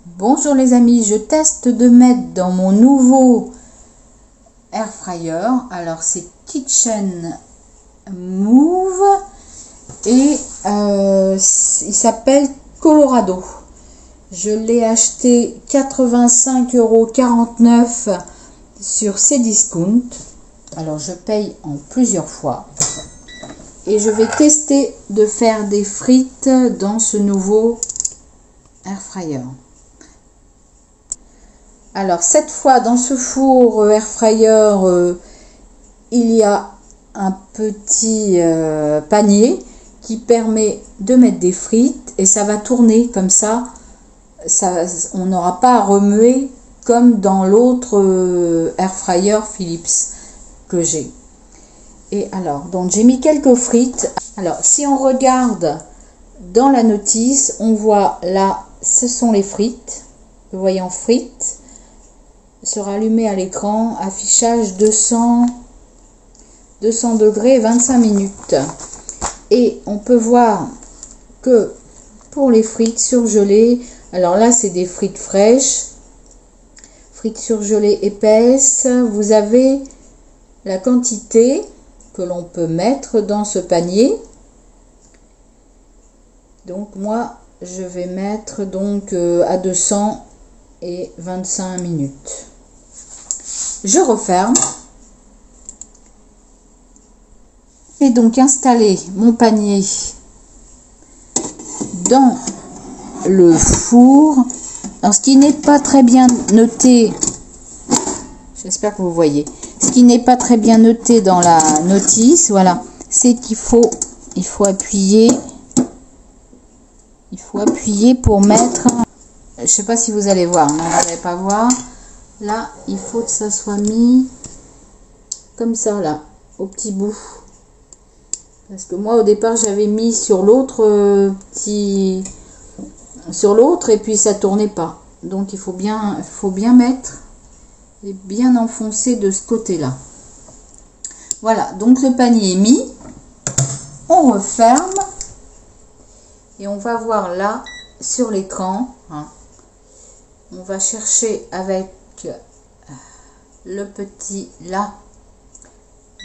Bonjour les amis, je teste de mettre dans mon nouveau air fryer. Alors c'est Kitchen Move et il s'appelle Colorado. Je l'ai acheté 85,49 € sur Cdiscount. Alors je paye en plusieurs fois. Et je vais tester de faire des frites dans ce nouveau air fryer. Alors cette fois dans ce four air fryer, il y a un petit panier qui permet de mettre des frites et ça va tourner comme ça. On n'aura pas à remuer comme dans l'autre air fryer Philips que j'ai. Et alors, donc j'ai mis quelques frites. Alors, si on regarde dans la notice, on voit là, ce sont les frites. Le voyant frites sera allumé à l'écran. Affichage 200 degrés, 25 minutes. Et on peut voir que pour les frites surgelées, alors là, c'est des frites fraîches. Frites surgelées épaisses. Vous avez la quantité que l'on peut mettre dans ce panier. Donc moi je vais mettre donc à 200 et 25 minutes. Je referme et donc installer mon panier dans le four. Alors ce qui n'est pas très bien noté, j'espère que vous voyez, ce qui n'est pas très bien noté dans la notice, voilà, c'est qu'il faut appuyer. Il faut appuyer pour mettre. Je sais pas si vous allez voir, non, vous n'allez pas voir. Là, il faut que ça soit mis comme ça, là, au petit bout. Parce que moi, au départ, j'avais mis sur l'autre sur l'autre et puis ça tournait pas. Donc, il faut bien mettre. Et bien enfoncé de ce côté-là. Voilà, donc le panier est mis. On referme. Et on va voir là, sur l'écran. On va chercher avec le petit là.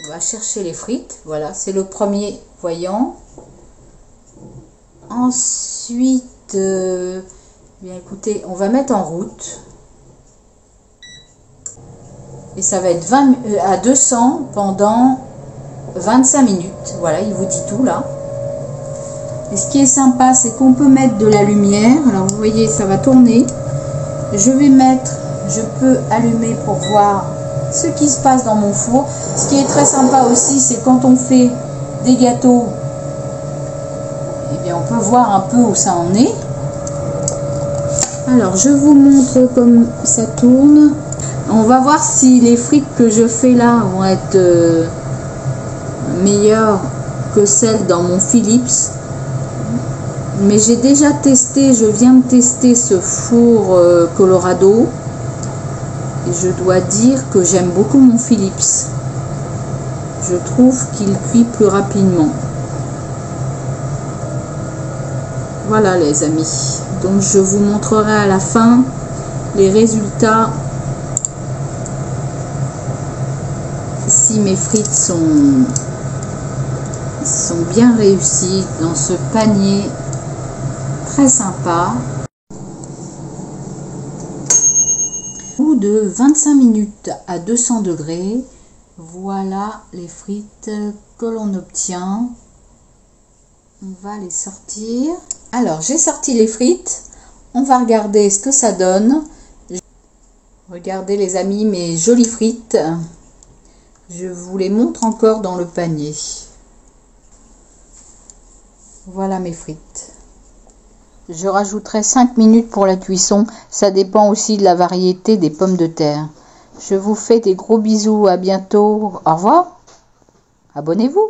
On va chercher les frites. Voilà, c'est le premier voyant. Ensuite, bien écoutez, on va mettre en route. Et ça va être à 200 pendant 25 minutes. Voilà, il vous dit tout là. Et ce qui est sympa, c'est qu'on peut mettre de la lumière. Alors vous voyez, ça va tourner. Je peux allumer pour voir ce qui se passe dans mon four. Ce qui est très sympa aussi, c'est quand on fait des gâteaux, eh bien on peut voir un peu où ça en est. Alors je vous montre comme ça tourne. On va voir si les frites que je fais là vont être meilleures que celles dans mon Philips. Mais j'ai déjà testé, je viens de tester ce four Colorado. Et je dois dire que j'aime beaucoup mon Philips. Je trouve qu'il cuit plus rapidement. Voilà les amis. Donc je vous montrerai à la fin les résultats. Si mes frites sont bien réussies dans ce panier très sympa. Au bout de 25 minutes à 200 degrés, voilà les frites que l'on obtient. On va les sortir. Alors j'ai sorti les frites. On va regarder ce que ça donne. Regardez les amis, mes jolies frites. Je vous les montre encore dans le panier. Voilà mes frites. Je rajouterai 5 minutes pour la cuisson. Ça dépend aussi de la variété des pommes de terre. Je vous fais des gros bisous. À bientôt. Au revoir. Abonnez-vous.